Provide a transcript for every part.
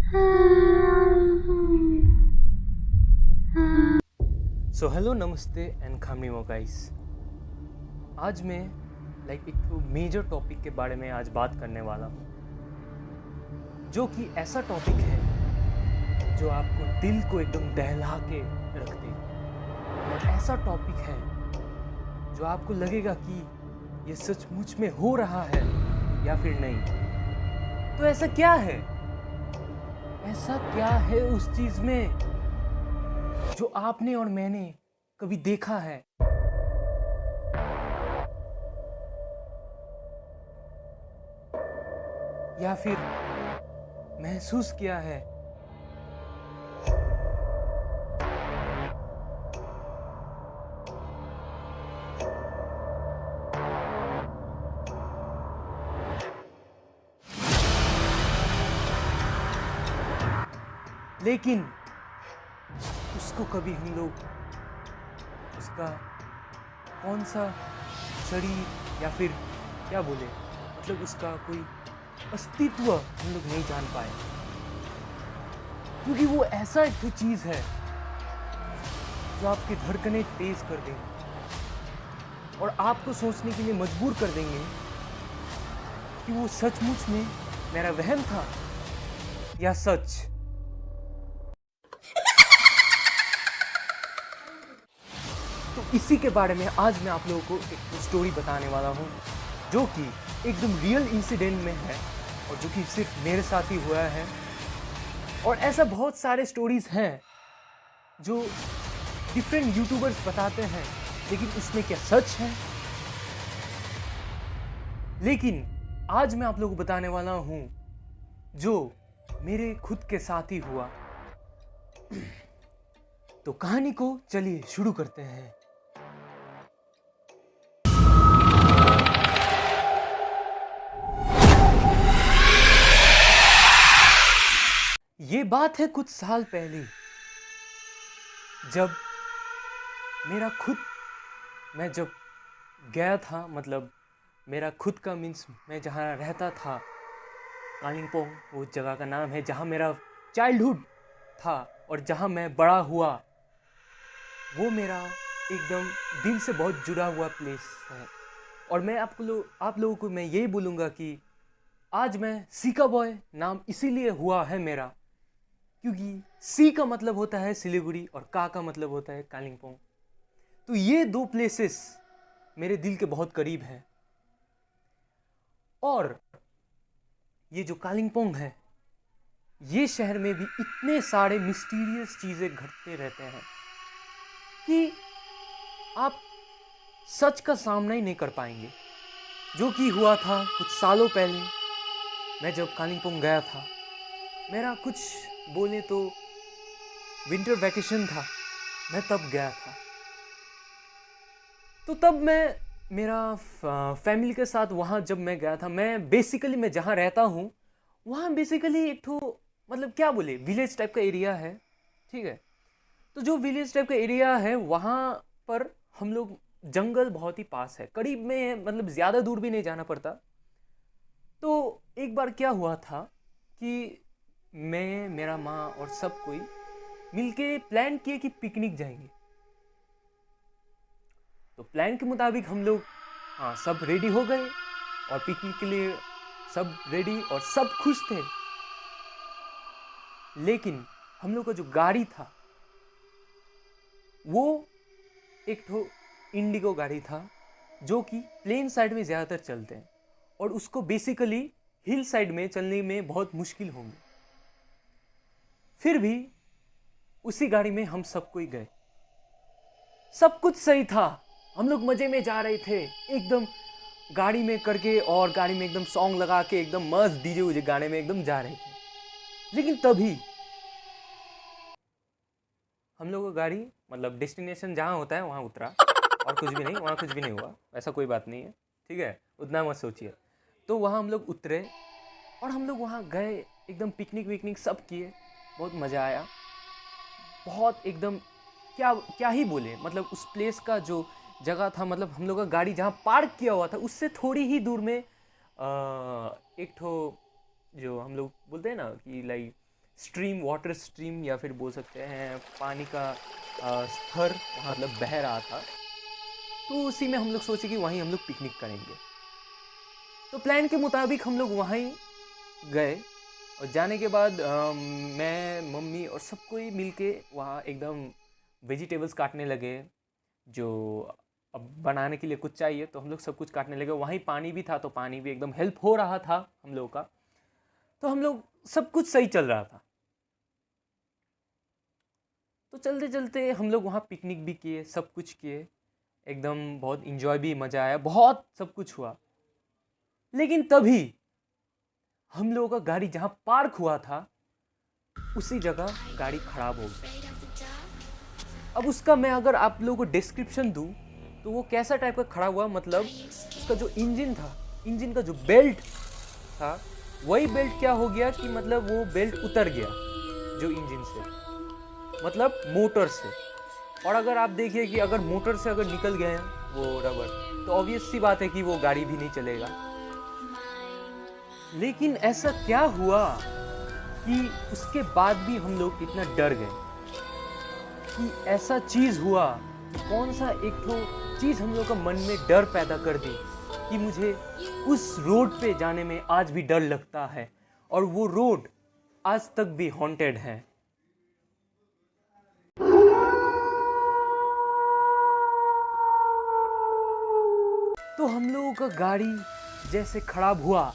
So hello, नमस्ते and खामनीमो guys. आज मैं एक मेजर टॉपिक के बारे में आज बात करने वाला हूँ, जो कि ऐसा टॉपिक है जो आपको दिल को एकदम दहला के रख दे, और ऐसा टॉपिक है जो आपको लगेगा कि ये सचमुच में हो रहा है या फिर नहीं। तो ऐसा क्या है? ऐसा क्या है उस चीज में जो आपने और मैंने कभी देखा है? या फिर महसूस किया है? लेकिन उसको कभी हम लोग उसका कौन सा शरीर या फिर क्या बोले, मतलब उसका कोई अस्तित्व हम लोग नहीं जान पाए, क्योंकि वो ऐसा एक चीज है जो आपके धड़कने तेज कर देंगे और आपको सोचने के लिए मजबूर कर देंगे कि वो सचमुच में मेरा वहम था या सच। तो इसी के बारे में आज मैं आप लोगों को एक स्टोरी बताने वाला हूँ, जो कि एकदम रियल इंसिडेंट में है और जो कि सिर्फ मेरे साथ ही हुआ है। और ऐसा बहुत सारे स्टोरीज हैं जो डिफरेंट यूट्यूबर्स बताते हैं, लेकिन उसमें क्या सच है? लेकिन आज मैं आप लोगों को बताने वाला हूँ जो मेरे खुद के साथ ही हुआ। तो कहानी को चलिए शुरू करते हैं। ये बात है कुछ साल पहले, जब मैं जब गया था, मतलब मेरा खुद का मीन्स मैं जहाँ रहता था, कालिम्पोंग वो जगह का नाम है, जहाँ मेरा चाइल्डहुड था और जहाँ मैं बड़ा हुआ, वो मेरा एकदम दिल से बहुत जुड़ा हुआ प्लेस है। और मैं आप लोगों को मैं यही बोलूँगा कि आज मैं सीका बॉय नाम इसीलिए हुआ है मेरा, क्योंकि सी का मतलब होता है सिलीगुड़ी और का मतलब होता है कालिम्पोंग। तो ये दो प्लेसेस मेरे दिल के बहुत करीब हैं। और ये जो कालिम्पोंग है, ये शहर में भी इतने सारे मिस्टीरियस चीज़ें घटते रहते हैं कि आप सच का सामना ही नहीं कर पाएंगे। जो कि हुआ था कुछ सालों पहले, मैं जब कालिम्पोंग गया था, मेरा कुछ बोले तो विंटर वैकेशन था, मैं तब गया था। तो तब मैं मेरा फैमिली के साथ वहाँ जब मैं गया था, मैं जहाँ रहता हूँ वहाँ बेसिकली एक ठो मतलब क्या बोले विलेज टाइप का एरिया है, ठीक है। तो जो विलेज टाइप का एरिया है वहाँ पर हम लोग जंगल बहुत ही पास है, करीब में है, मतलब ज़्यादा दूर भी नहीं जाना पड़ता। तो एक बार क्या हुआ था कि मैं, मेरा माँ और सब कोई मिलके प्लान किए कि पिकनिक जाएंगे। तो प्लान के मुताबिक हम लोग सब रेडी हो गए और पिकनिक के लिए सब रेडी और सब खुश थे। लेकिन हम लोग का जो गाड़ी था वो एक ठो इंडिगो गाड़ी था, जो कि प्लेन साइड में ज़्यादातर चलते हैं और उसको बेसिकली हिल साइड में चलने में बहुत मुश्किल होंगे। फिर भी उसी गाड़ी में हम सब कोई गए, सब कुछ सही था, हम लोग मजे में जा रहे थे एकदम गाड़ी में करके, और गाड़ी में एकदम सॉन्ग लगा के एकदम मस्त डीजे उजे गाने में एकदम जा रहे थे। लेकिन तभी हम लोग का गाड़ी मतलब डेस्टिनेशन जहाँ होता है वहाँ उतरा, और कुछ भी नहीं, वहाँ कुछ भी नहीं हुआ, ऐसा कोई बात नहीं है, ठीक है, उतना मत सोचिए। तो वहाँ हम लोग उतरे और हम लोग वहाँ गए, एकदम पिकनिक विकनिक सब किए, बहुत मज़ा आया, बहुत एकदम क्या क्या ही बोले, मतलब उस प्लेस का जो जगह था, मतलब हम लोग का गाड़ी जहाँ पार्क किया हुआ था उससे थोड़ी ही दूर में एक ठो जो हम लोग बोलते हैं ना कि स्ट्रीम, वाटर स्ट्रीम या फिर बोल सकते हैं पानी का स्तर वहाँ मतलब बह रहा था। तो उसी में हम लोग सोचे कि वहीं हम लोग पिकनिक करेंगे। तो प्लान के मुताबिक हम लोग वहीं गए और जाने के बाद मैं, मम्मी और सब कोई मिल के वहाँ एकदम वेजिटेबल्स काटने लगे, जो अब बनाने के लिए कुछ चाहिए, तो हम लोग सब कुछ काटने लगे। वहीं पानी भी था, तो पानी भी एकदम हेल्प हो रहा था हम लोगों का। तो हम लोग सब कुछ सही चल रहा था। तो चलते चलते हम लोग वहाँ पिकनिक भी किए, सब कुछ किए, एकदम बहुत इंजॉय भी, मज़ा आया, बहुत सब कुछ हुआ। लेकिन तभी हम लोगों का गाड़ी जहाँ पार्क हुआ था उसी जगह गाड़ी खराब हो गई। अब उसका मैं अगर आप लोगों को डिस्क्रिप्शन दूँ तो वो कैसा टाइप का खराब हुआ, मतलब उसका जो इंजन था, इंजन का जो बेल्ट था, वही बेल्ट क्या हो गया कि मतलब वो बेल्ट उतर गया जो इंजन से, मतलब मोटर से। और अगर आप देखिए कि अगर मोटर से अगर निकल गए हैं वो रबर, तो ऑब्वियस सी बात है कि वो गाड़ी भी नहीं चलेगा। लेकिन ऐसा क्या हुआ कि उसके बाद भी हम लोग इतना डर गए कि ऐसा चीज़ हुआ, कौन सा एक तो चीज़ हम लोग का मन में डर पैदा कर दी कि मुझे उस रोड पे जाने में आज भी डर लगता है, और वो रोड आज तक भी हॉन्टेड है। तो हम लोगों का गाड़ी जैसे खराब हुआ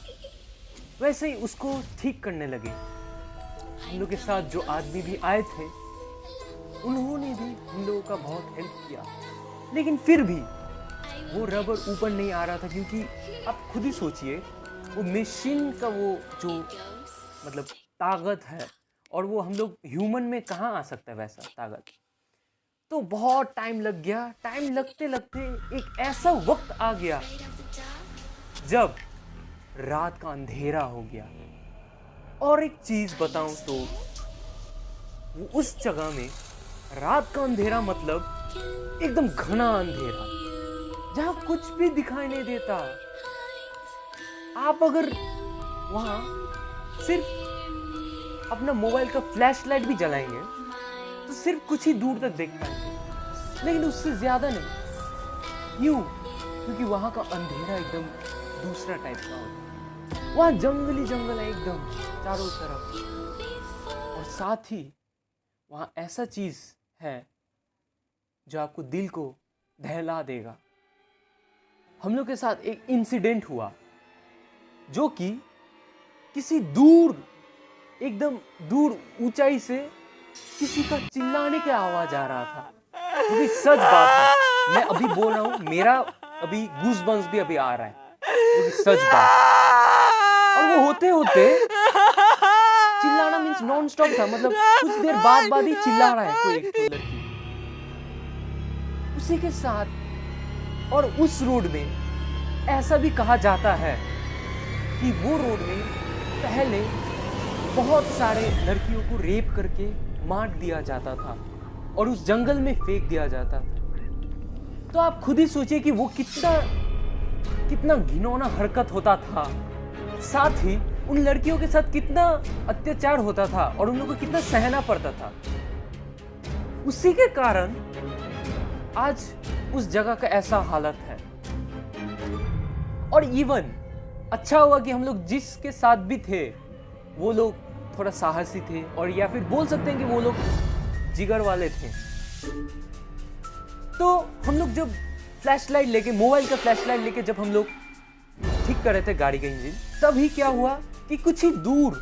वैसे ही उसको ठीक करने लगे। हम लोग के साथ जो आदमी भी आए थे उन्होंने भी हम लोगों का बहुत हेल्प किया, लेकिन फिर भी वो रबर ऊपर नहीं आ रहा था, क्योंकि आप खुद ही सोचिए वो मशीन का वो जो मतलब ताकत है, और वो हम लोग ह्यूमन में कहाँ आ सकता है वैसा ताकत। तो बहुत टाइम लग गया। टाइम लगते लगते एक ऐसा वक्त आ गया जब रात का अंधेरा हो गया। और एक चीज बताऊं तो वो उस जगह में रात का अंधेरा मतलब एकदम घना अंधेरा, जहां कुछ भी दिखाई नहीं देता। आप अगर वहां सिर्फ अपना मोबाइल का फ्लैश लाइट भी जलाएंगे तो सिर्फ कुछ ही दूर तक देख पाएंगे, लेकिन उससे ज्यादा नहीं। क्यों? क्योंकि वहां का अंधेरा एकदम दूसरा टाइप का होता है। वहां जंगली जंगल है एकदम चारों तरफ, और साथ ही वहां ऐसा चीज है जो आपको दिल को दहला देगा। हम लोग के साथ एक इंसिडेंट हुआ जो कि किसी दूर, एकदम दूर ऊंचाई से किसी का चिल्लाने की आवाज आ रहा था, जो कि सच बात है। मैं अभी बोल रहा हूँ, मेरा अभी गूज़बम्प्स भी अभी आ रहा है, जो कि सच बात है। और वो होते होते चिल्लाना मीन्स नॉन स्टॉप था, मतलब कुछ देर बाद ही चिल्ला रहा है कोई एक लड़की उसी के साथ। और उस रोड में ऐसा भी कहा जाता है कि वो रोड में पहले बहुत सारे लड़कियों को रेप करके मार दिया जाता था और उस जंगल में फेंक दिया जाता था। तो आप खुद ही सोचिए कि वो कितना घिनौना हरकत होता था, साथ ही उन लड़कियों के साथ कितना अत्याचार होता था और उन लोगों को कितना सहना पड़ता था। उसी के कारण आज उस जगह का ऐसा हालत है। और इवन अच्छा हुआ कि हम लोग जिसके साथ भी थे वो लोग थोड़ा साहसी थे, और या फिर बोल सकते हैं कि वो लोग जिगर वाले थे। तो हम लोग जब फ्लैशलाइट लेके, मोबाइल का फ्लैशलाइट लेके जब हम लोग ठीक कर रहे थे गाड़ी का इंजन, तभी क्या हुआ कि कुछ ही दूर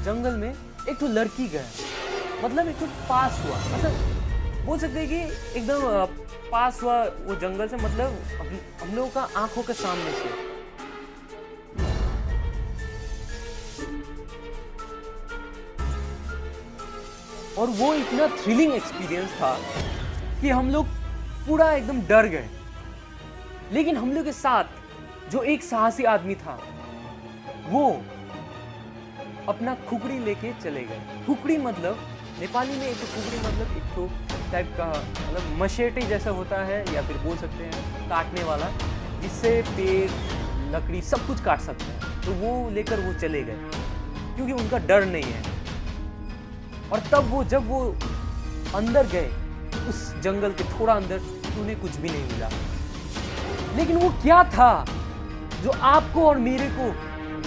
जंगल में एक तो लड़की गया, मतलब एक तो पास हुआ, मतलब बोल सकते हैं कि एकदम पास हुआ वो जंगल से, मतलब हम लोगों का आंखों के सामने से। और वो इतना थ्रिलिंग एक्सपीरियंस था कि हम लोग पूरा एकदम डर गए। लेकिन हम लोग के साथ जो एक साहसी आदमी था वो अपना खुकड़ी लेके चले गए। खुकड़ी मतलब नेपाली में एक खुकड़ी मतलब एक तो टाइप का मतलब मशेटे जैसा होता है, या फिर बोल सकते हैं काटने वाला, जिससे पेड़ लकड़ी सब कुछ काट सकते हैं। तो वो लेकर वो चले गए क्योंकि उनका डर नहीं है। और तब वो जब वो अंदर गए उस जंगल के थोड़ा अंदर, तो उन्हें कुछ भी नहीं मिला। लेकिन वो क्या था जो आपको और मेरे को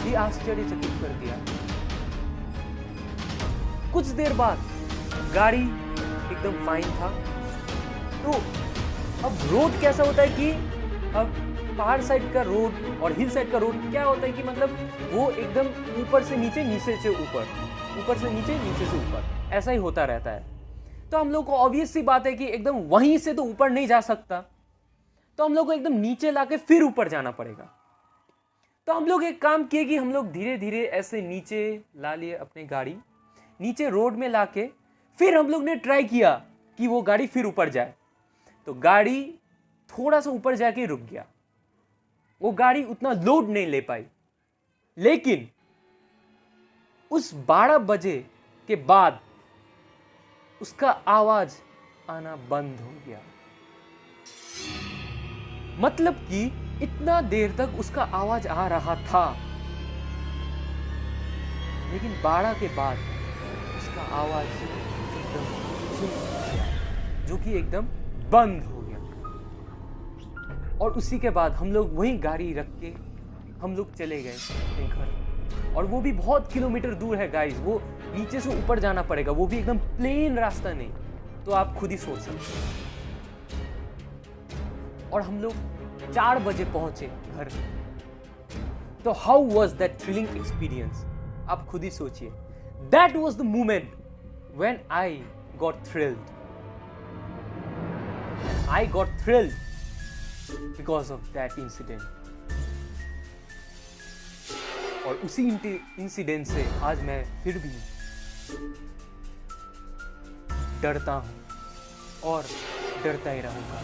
भी आश्चर्यचकित कर दिया? कुछ देर बाद गाड़ी एकदम फाइन था। तो अब रोड कैसा होता है कि अब पहाड़ साइड का रोड और हिल साइड का रोड क्या होता है कि मतलब वो एकदम ऊपर से नीचे, नीचे से ऊपर, ऊपर से नीचे, नीचे से ऊपर, ऐसा ही होता रहता है। तो हम लोग को ऑब्वियस सी बात है कि एकदम वहीं से तो ऊपर नहीं जा सकता, तो हम लोग को एकदम नीचे लाके फिर ऊपर जाना पड़ेगा। तो हम लोग एक काम किए कि हम लोग धीरे धीरे ऐसे नीचे ला लिए अपनी गाड़ी, नीचे रोड में लाके फिर हम लोग ने ट्राई किया कि वो गाड़ी फिर ऊपर जाए। तो गाड़ी थोड़ा सा ऊपर जाके रुक गया, वो गाड़ी उतना लोड नहीं ले पाई। लेकिन उस 12 बजे के बाद उसका आवाज आना बंद हो गया। मतलब कि इतना देर तक उसका आवाज आ रहा था, लेकिन 12 के बाद उसका आवाज एकदम सुन गया, जो कि एकदम बंद हो गया। और उसी के बाद हम लोग वहीं गाड़ी रख के हम लोग चले गए अपने घर। और वो भी बहुत किलोमीटर दूर है गाइस, वो नीचे से ऊपर जाना पड़ेगा, वो भी एकदम प्लेन रास्ता नहीं। तो आप खुद ही सोच सकते हैं। और हम लोग 4 बजे पहुंचे घर। तो how was that thrilling experience? आप खुद ही सोचिए। That was the moment when I got thrilled. I got thrilled because of that incident. और उसी इंसिडेंट से आज मैं फिर भी डरता हूं और डरता ही रहूंगा,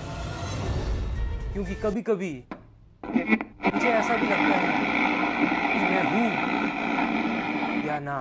क्योंकि कभी कभी मुझे ऐसा भी लगता है कि मैं हूं या ना।